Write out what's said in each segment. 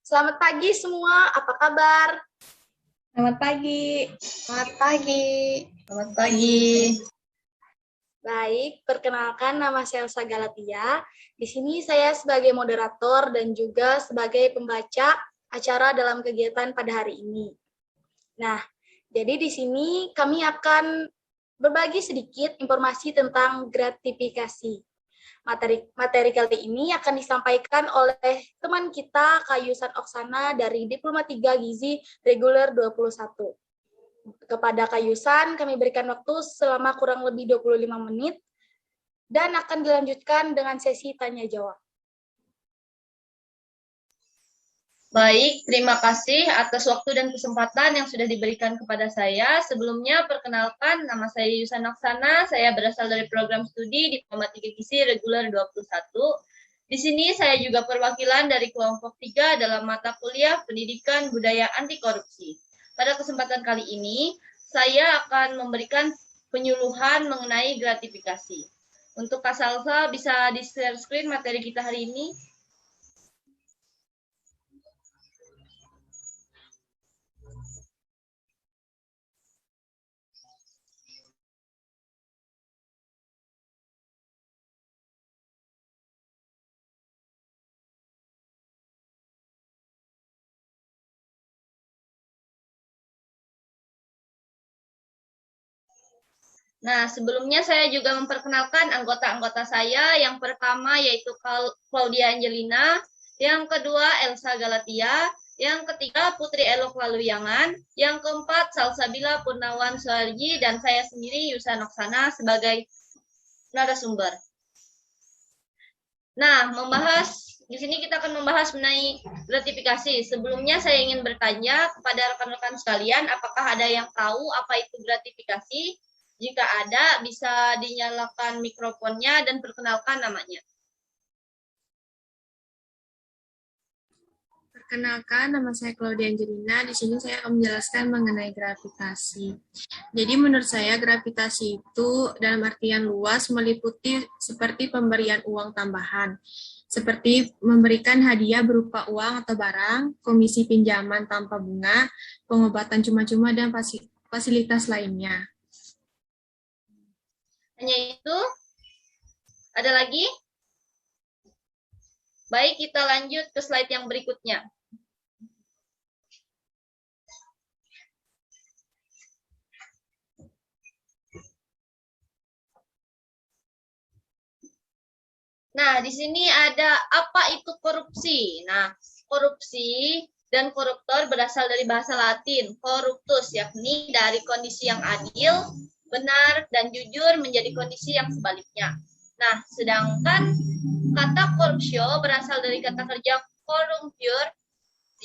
Selamat pagi semua, apa kabar? Selamat pagi. Selamat pagi. Selamat pagi. Baik, perkenalkan nama saya Elsa Galatia. Di sini saya sebagai moderator dan juga sebagai pembaca acara dalam kegiatan pada hari ini. Nah, jadi di sini kami akan berbagi sedikit informasi tentang gratifikasi. Materi kali ini akan disampaikan oleh teman kita Kayusan Oksana dari Diploma 3 Gizi Reguler 21. Kepada Kayusan kami berikan waktu selama kurang lebih 25 menit dan akan dilanjutkan dengan sesi tanya jawab. Baik, terima kasih atas waktu dan kesempatan yang sudah diberikan kepada saya. Sebelumnya, perkenalkan, nama saya Yusan Oksana, saya berasal dari program studi Diploma 3 Gizi Reguler 21. Di sini saya juga perwakilan dari kelompok 3 dalam mata kuliah Pendidikan Budaya Anti Korupsi. Pada kesempatan kali ini, saya akan memberikan penyuluhan mengenai gratifikasi. Untuk Kak Salsa, bisa di-share screen materi kita hari ini? Nah, sebelumnya saya juga memperkenalkan anggota-anggota saya. Yang pertama yaitu Claudia Angelina, yang kedua Elsa Galatia, yang ketiga Putri Elok Laluyangan, yang keempat Salsabila Purnawan Suarji, dan saya sendiri Yusan Oksana sebagai narasumber. Nah, di sini kita akan membahas mengenai gratifikasi. Sebelumnya saya ingin bertanya kepada rekan-rekan sekalian, apakah ada yang tahu apa itu gratifikasi? Jika ada, bisa dinyalakan mikrofonnya dan perkenalkan namanya. Perkenalkan, nama saya Claudia Angelina. Di sini saya akan menjelaskan mengenai gravitasi. Jadi menurut saya gravitasi itu dalam artian luas meliputi seperti pemberian uang tambahan, seperti memberikan hadiah berupa uang atau barang, komisi pinjaman tanpa bunga, pengobatan cuma-cuma, dan fasilitas lainnya. Hanya itu? Ada lagi? Baik, kita lanjut ke slide yang berikutnya. Nah, di sini ada apa itu korupsi. Nah, korupsi dan koruptor berasal dari bahasa Latin, corruptus, yakni dari kondisi yang adil, benar, dan jujur menjadi kondisi yang sebaliknya. Nah, sedangkan kata corruptio berasal dari kata kerja corrumpere,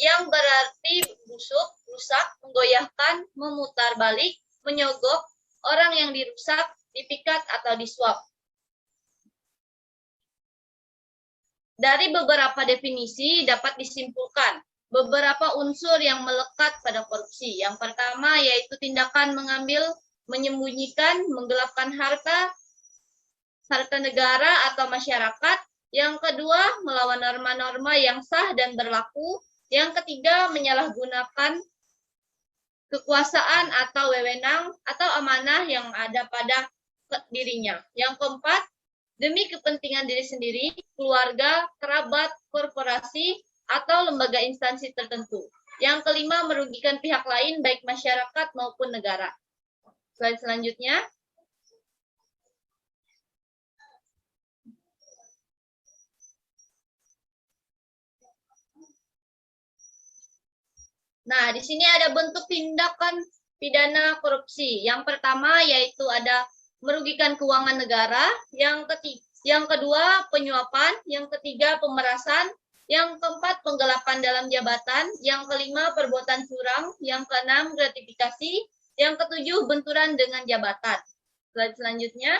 yang berarti busuk, rusak, menggoyahkan, memutar balik, menyogok, orang yang dirusak, dipikat, atau disuap. Dari beberapa definisi dapat disimpulkan beberapa unsur yang melekat pada korupsi. Yang pertama yaitu tindakan mengambil, menyembunyikan, menggelapkan harta negara atau masyarakat. Yang kedua, melawan norma-norma yang sah dan berlaku. Yang ketiga, menyalahgunakan kekuasaan atau wewenang atau amanah yang ada pada dirinya. Yang keempat, demi kepentingan diri sendiri, keluarga, kerabat, korporasi, atau lembaga instansi tertentu. Yang kelima, merugikan pihak lain, baik masyarakat maupun negara. Slide selanjutnya. Nah, di sini ada bentuk tindakan pidana korupsi. Yang pertama yaitu ada merugikan keuangan negara, yang kedua penyuapan, yang ketiga pemerasan, yang keempat penggelapan dalam jabatan, yang kelima perbuatan curang, yang keenam gratifikasi, yang ketujuh benturan dengan jabatan. Slide selanjutnya.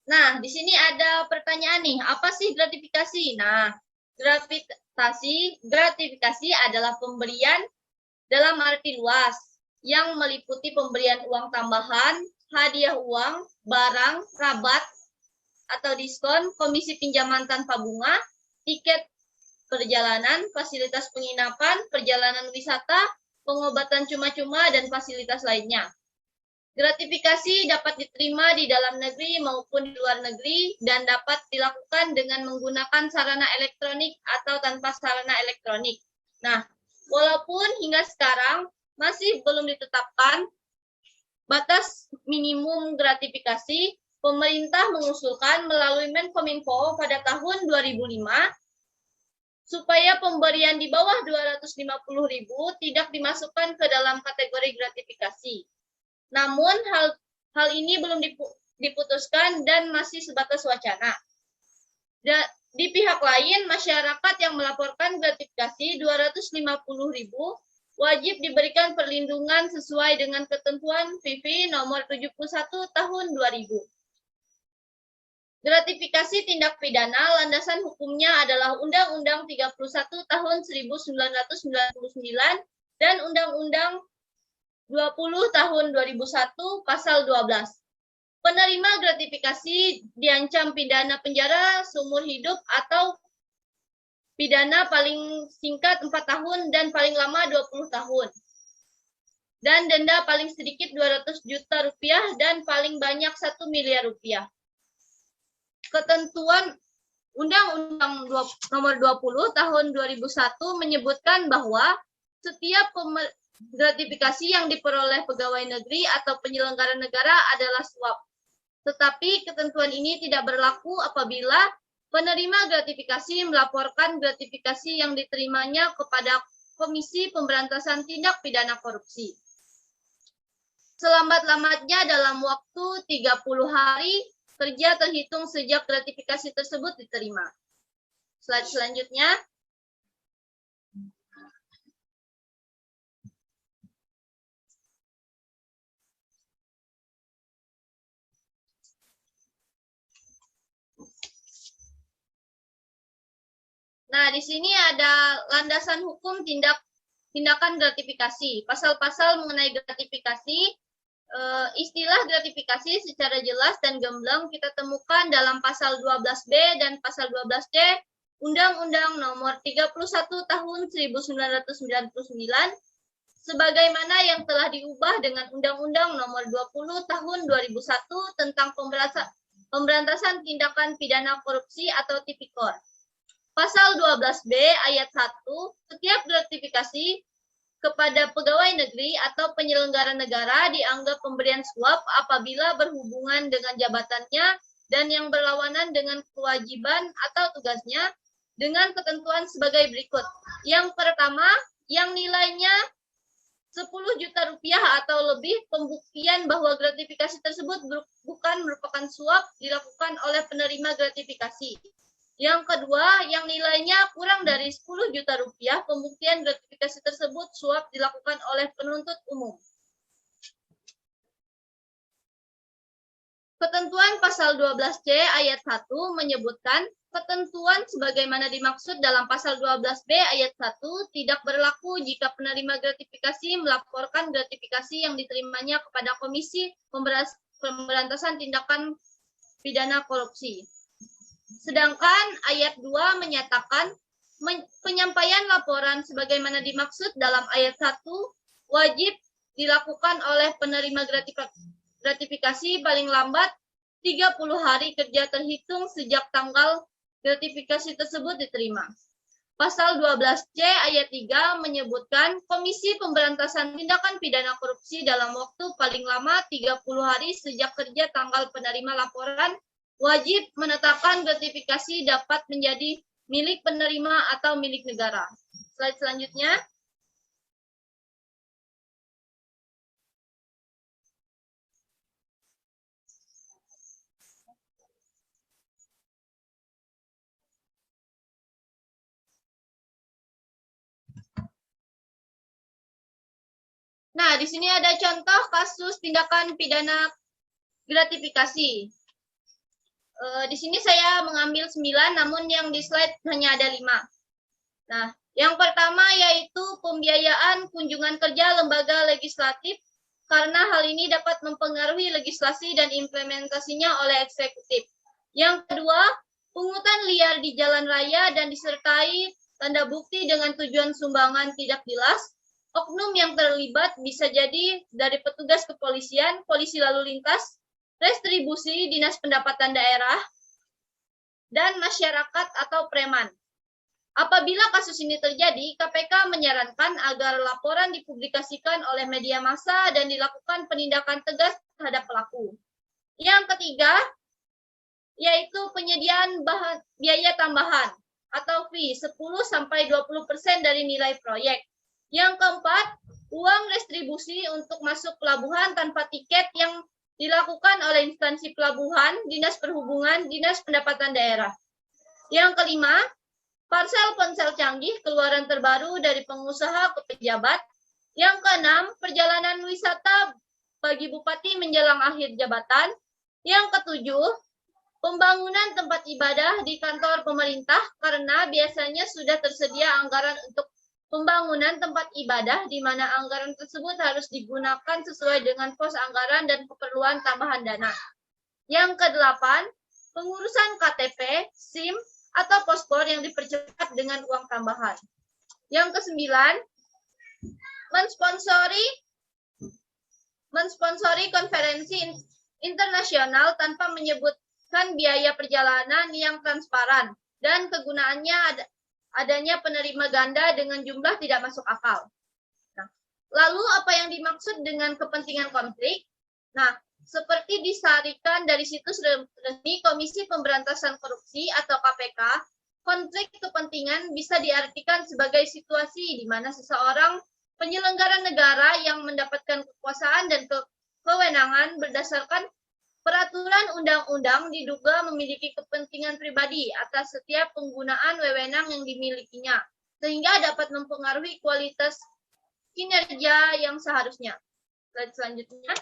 Nah, di sini ada pertanyaan nih, apa sih gratifikasi? Nah, gratifikasi adalah pemberian dalam arti luas yang meliputi pemberian uang tambahan, hadiah uang, barang, rabat, atau diskon, komisi pinjaman tanpa bunga, tiket perjalanan, fasilitas penginapan, perjalanan wisata, pengobatan cuma-cuma, dan fasilitas lainnya. Gratifikasi dapat diterima di dalam negeri maupun di luar negeri dan dapat dilakukan dengan menggunakan sarana elektronik atau tanpa sarana elektronik. Nah, walaupun hingga sekarang masih belum ditetapkan batas minimum gratifikasi, pemerintah mengusulkan melalui Menkominfo pada tahun 2005 supaya pemberian di bawah 250.000 tidak dimasukkan ke dalam kategori gratifikasi. Namun hal ini belum diputuskan dan masih sebatas wacana. Di pihak lain, masyarakat yang melaporkan gratifikasi 250.000 wajib diberikan perlindungan sesuai dengan ketentuan PP nomor 71 tahun 2000. Gratifikasi tindak pidana landasan hukumnya adalah Undang-Undang 31 tahun 1999 dan Undang-Undang 20 tahun 2001 pasal 12. Penerima gratifikasi diancam pidana penjara seumur hidup atau pidana paling singkat 4 tahun dan paling lama 20 tahun. Dan denda paling sedikit 200 juta rupiah dan paling banyak 1 miliar rupiah. Ketentuan Undang-Undang nomor 20 tahun 2001 menyebutkan bahwa setiap gratifikasi yang diperoleh pegawai negeri atau penyelenggara negara adalah suap. Tetapi ketentuan ini tidak berlaku apabila penerima gratifikasi melaporkan gratifikasi yang diterimanya kepada Komisi Pemberantasan Tindak Pidana Korupsi. Selambat-lambatnya dalam waktu 30 hari kerja terhitung sejak gratifikasi tersebut diterima. Slide selanjutnya. Nah, di sini ada landasan hukum tindakan gratifikasi. Pasal-pasal mengenai gratifikasi, istilah gratifikasi secara jelas dan gamblang kita temukan dalam pasal 12B dan pasal 12C Undang-Undang nomor 31 tahun 1999 sebagaimana yang telah diubah dengan Undang-Undang nomor 20 tahun 2001 tentang pemberantasan tindakan pidana korupsi atau Tipikor. Pasal 12B ayat 1, setiap gratifikasi kepada pegawai negeri atau penyelenggara negara dianggap pemberian suap apabila berhubungan dengan jabatannya dan yang berlawanan dengan kewajiban atau tugasnya dengan ketentuan sebagai berikut. Yang pertama, yang nilainya 10 juta rupiah atau lebih, pembuktian bahwa gratifikasi tersebut bukan merupakan suap dilakukan oleh penerima gratifikasi. Yang kedua, yang nilainya kurang dari 10 juta rupiah, pembuktian gratifikasi tersebut suap dilakukan oleh penuntut umum. Ketentuan pasal 12C ayat 1 menyebutkan ketentuan sebagaimana dimaksud dalam pasal 12B ayat 1 tidak berlaku jika penerima gratifikasi melaporkan gratifikasi yang diterimanya kepada Komisi Pemberantasan Tindakan Pidana Korupsi. Sedangkan ayat 2 menyatakan penyampaian laporan sebagaimana dimaksud dalam ayat 1 wajib dilakukan oleh penerima gratifikasi paling lambat 30 hari kerja terhitung sejak tanggal gratifikasi tersebut diterima. Pasal 12C ayat 3 menyebutkan Komisi Pemberantasan Tindakan Pidana Korupsi dalam waktu paling lama 30 hari sejak kerja tanggal penerima laporan wajib menetapkan gratifikasi dapat menjadi milik penerima atau milik negara. Slide selanjutnya. Nah, di sini ada contoh kasus tindakan pidana gratifikasi. Di sini saya mengambil 9, namun yang di slide hanya ada 5. Nah, yang pertama yaitu pembiayaan kunjungan kerja lembaga legislatif karena hal ini dapat mempengaruhi legislasi dan implementasinya oleh eksekutif. Yang kedua, pungutan liar di jalan raya dan disertai tanda bukti dengan tujuan sumbangan tidak jelas. Oknum yang terlibat bisa jadi dari petugas kepolisian, polisi lalu lintas, retribusi dinas pendapatan daerah, dan masyarakat atau preman. Apabila kasus ini terjadi, KPK menyarankan agar laporan dipublikasikan oleh media massa dan dilakukan penindakan tegas terhadap pelaku. Yang ketiga, yaitu penyediaan biaya tambahan atau fee 10-20% dari nilai proyek. Yang keempat, uang retribusi untuk masuk pelabuhan tanpa tiket yang dilakukan oleh instansi pelabuhan, Dinas Perhubungan, Dinas Pendapatan Daerah. Yang kelima, parsel ponsel canggih keluaran terbaru dari pengusaha ke pejabat. Yang keenam, perjalanan wisata bagi bupati menjelang akhir jabatan. Yang ketujuh, pembangunan tempat ibadah di kantor pemerintah karena biasanya sudah tersedia anggaran untuk pembangunan tempat ibadah di mana anggaran tersebut harus digunakan sesuai dengan pos anggaran dan keperluan tambahan dana. Yang kedelapan, pengurusan KTP, SIM, atau paspor yang dipercepat dengan uang tambahan. Yang kesembilan, mensponsori konferensi internasional tanpa menyebutkan biaya perjalanan yang transparan dan kegunaannya adanya penerima ganda dengan jumlah tidak masuk akal. Nah, lalu apa yang dimaksud dengan kepentingan konflik? Nah, seperti disarikan dari situs resmi Komisi Pemberantasan Korupsi atau KPK, konflik kepentingan bisa diartikan sebagai situasi di mana seseorang penyelenggara negara yang mendapatkan kekuasaan dan kewenangan berdasarkan peraturan undang-undang diduga memiliki kepentingan pribadi atas setiap penggunaan wewenang yang dimilikinya, sehingga dapat mempengaruhi kualitas kinerja yang seharusnya. Slide selanjutnya.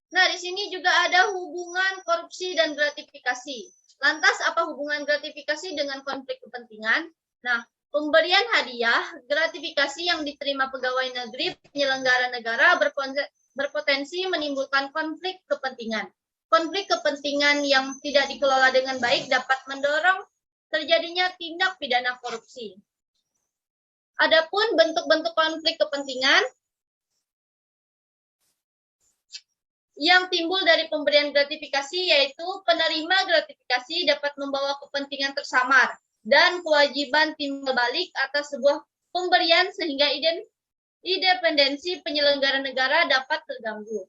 Nah, di sini juga ada hubungan korupsi dan gratifikasi. Lantas, apa hubungan gratifikasi dengan konflik kepentingan? Nah, pemberian hadiah, gratifikasi yang diterima pegawai negeri, penyelenggara negara berpotensi menimbulkan konflik kepentingan. Konflik kepentingan yang tidak dikelola dengan baik dapat mendorong terjadinya tindak pidana korupsi. Adapun bentuk-bentuk konflik kepentingan yang timbul dari pemberian gratifikasi yaitu penerima gratifikasi dapat membawa kepentingan tersamar dan kewajiban timbal balik atas sebuah pemberian sehingga independensi penyelenggara negara dapat terganggu.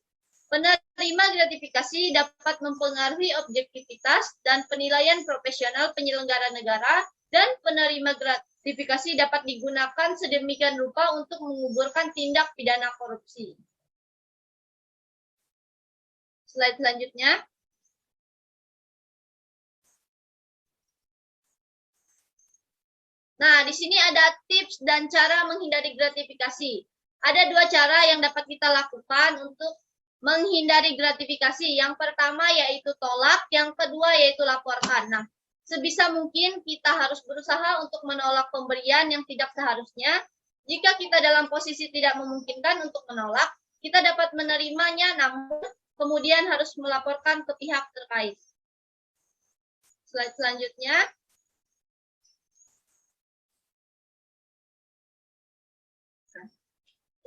Penerima gratifikasi dapat mempengaruhi objektivitas dan penilaian profesional penyelenggara negara dan penerima gratifikasi dapat digunakan sedemikian rupa untuk menguburkan tindak pidana korupsi. Slide selanjutnya. Nah, di sini ada tips dan cara menghindari gratifikasi. Ada dua cara yang dapat kita lakukan untuk menghindari gratifikasi. Yang pertama yaitu tolak, yang kedua yaitu laporkan. Nah, sebisa mungkin kita harus berusaha untuk menolak pemberian yang tidak seharusnya. Jika kita dalam posisi tidak memungkinkan untuk menolak, kita dapat menerimanya namun kemudian harus melaporkan ke pihak terkait. Slide selanjutnya.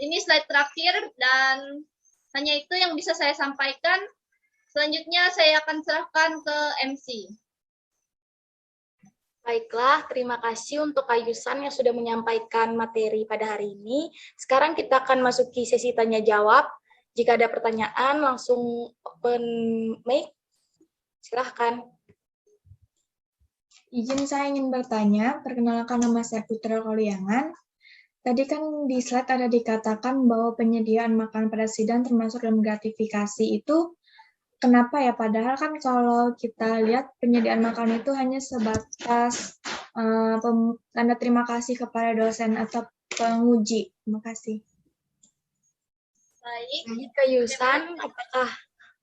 Ini slide terakhir dan hanya itu yang bisa saya sampaikan. Selanjutnya saya akan serahkan ke MC. Baiklah, terima kasih untuk Kak Yusan yang sudah menyampaikan materi pada hari ini. Sekarang kita akan masuki sesi tanya-jawab. Jika ada pertanyaan, langsung open mic. Silahkan. Izin saya ingin bertanya, perkenalkan nama saya Putra Koliangan. Tadi kan di slide ada dikatakan bahwa penyediaan makanan pada sidang termasuk dalam gratifikasi itu kenapa ya? Padahal kan kalau kita lihat penyediaan makanan itu hanya sebatas tanda terima kasih kepada dosen atau penguji. Terima kasih. Baik. Kak Yusan, apakah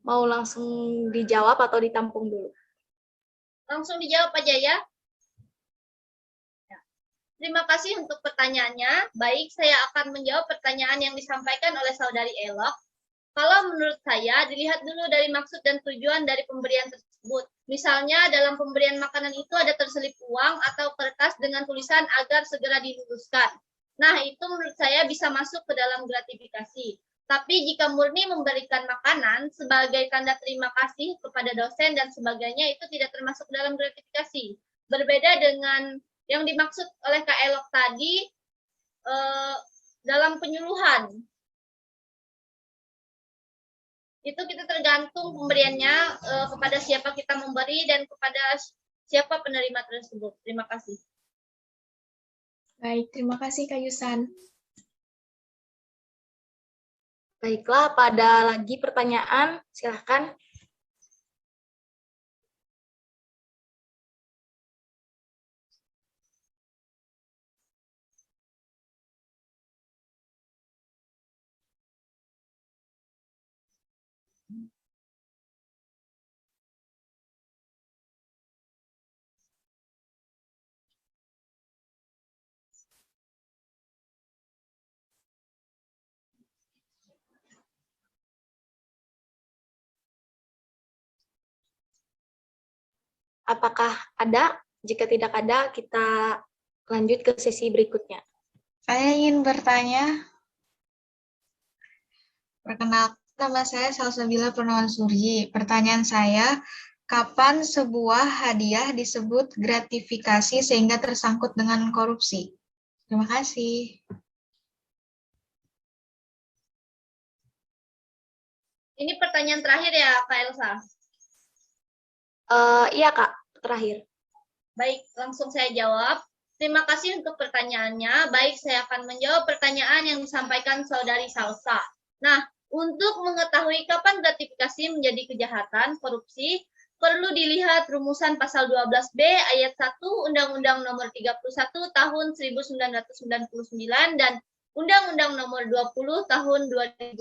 mau langsung dijawab atau ditampung dulu? Langsung dijawab aja ya. Terima kasih untuk pertanyaannya. Baik, saya akan menjawab pertanyaan yang disampaikan oleh saudari Elok. Kalau menurut saya, dilihat dulu dari maksud dan tujuan dari pemberian tersebut. Misalnya, dalam pemberian makanan itu ada terselip uang atau kertas dengan tulisan agar segera diluluskan. Nah, itu menurut saya bisa masuk ke dalam gratifikasi. Tapi jika murni memberikan makanan sebagai tanda terima kasih kepada dosen dan sebagainya, itu tidak termasuk dalam gratifikasi. Berbeda dengan yang dimaksud oleh Kak Elok tadi, dalam penyuluhan. Itu kita tergantung pemberiannya kepada siapa kita memberi dan kepada siapa penerima tersebut. Terima kasih. Baik, terima kasih Kak Yusan. Baiklah, pada lagi pertanyaan, silahkan. Apakah ada? Jika tidak ada, kita lanjut ke sesi berikutnya. Saya ingin bertanya. Perkenalkan, nama saya Salsabila Purnawansuri. Pertanyaan saya, kapan sebuah hadiah disebut gratifikasi sehingga tersangkut dengan korupsi? Terima kasih. Ini pertanyaan terakhir ya, Kak Elsa? Iya, Kak, terakhir. Baik, langsung saya jawab. Terima kasih untuk pertanyaannya. Baik, saya akan menjawab pertanyaan yang disampaikan saudari Salsa. Nah, untuk mengetahui kapan gratifikasi menjadi kejahatan, korupsi, perlu dilihat rumusan pasal 12B ayat 1 Undang-Undang Nomor 31 Tahun 1999 dan Undang-Undang Nomor 20 Tahun 2001.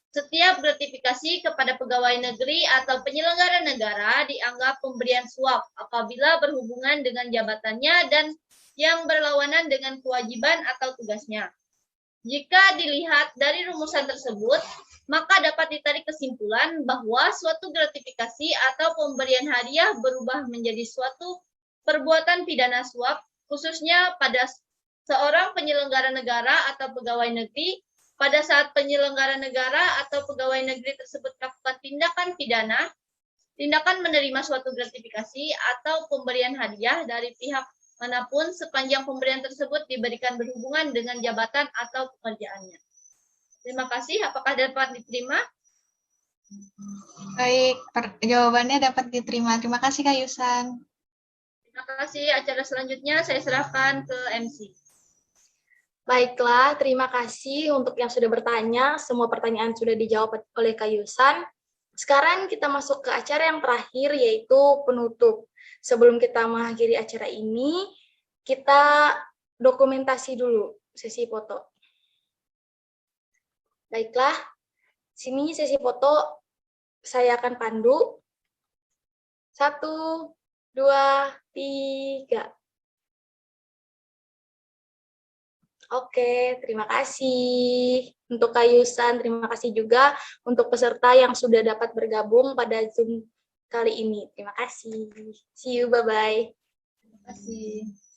Setiap gratifikasi kepada pegawai negeri atau penyelenggara negara dianggap pemberian suap apabila berhubungan dengan jabatannya dan yang berlawanan dengan kewajiban atau tugasnya. Jika dilihat dari rumusan tersebut, maka dapat ditarik kesimpulan bahwa suatu gratifikasi atau pemberian hadiah berubah menjadi suatu perbuatan pidana suap, khususnya pada seorang penyelenggara negara atau pegawai negeri pada saat penyelenggara negara atau pegawai negeri tersebut melakukan tindakan pidana, tindakan menerima suatu gratifikasi atau pemberian hadiah dari pihak manapun sepanjang pemberian tersebut diberikan berhubungan dengan jabatan atau pekerjaannya. Terima kasih. Apakah dapat diterima? Baik, jawabannya dapat diterima. Terima kasih Kak Yusan. Terima kasih. Acara selanjutnya saya serahkan ke MC. Baiklah, terima kasih untuk yang sudah bertanya. Semua pertanyaan sudah dijawab oleh Kak Yusan. Sekarang kita masuk ke acara yang terakhir, yaitu penutup. Sebelum kita mengakhiri acara ini, kita dokumentasi dulu sesi foto. Baiklah, sini sesi foto saya akan pandu. 1, 2, 3. Oke, terima kasih untuk Kak Yusan. Terima kasih juga untuk peserta yang sudah dapat bergabung pada Zoom kali ini. Terima kasih. See you, bye-bye. Terima kasih.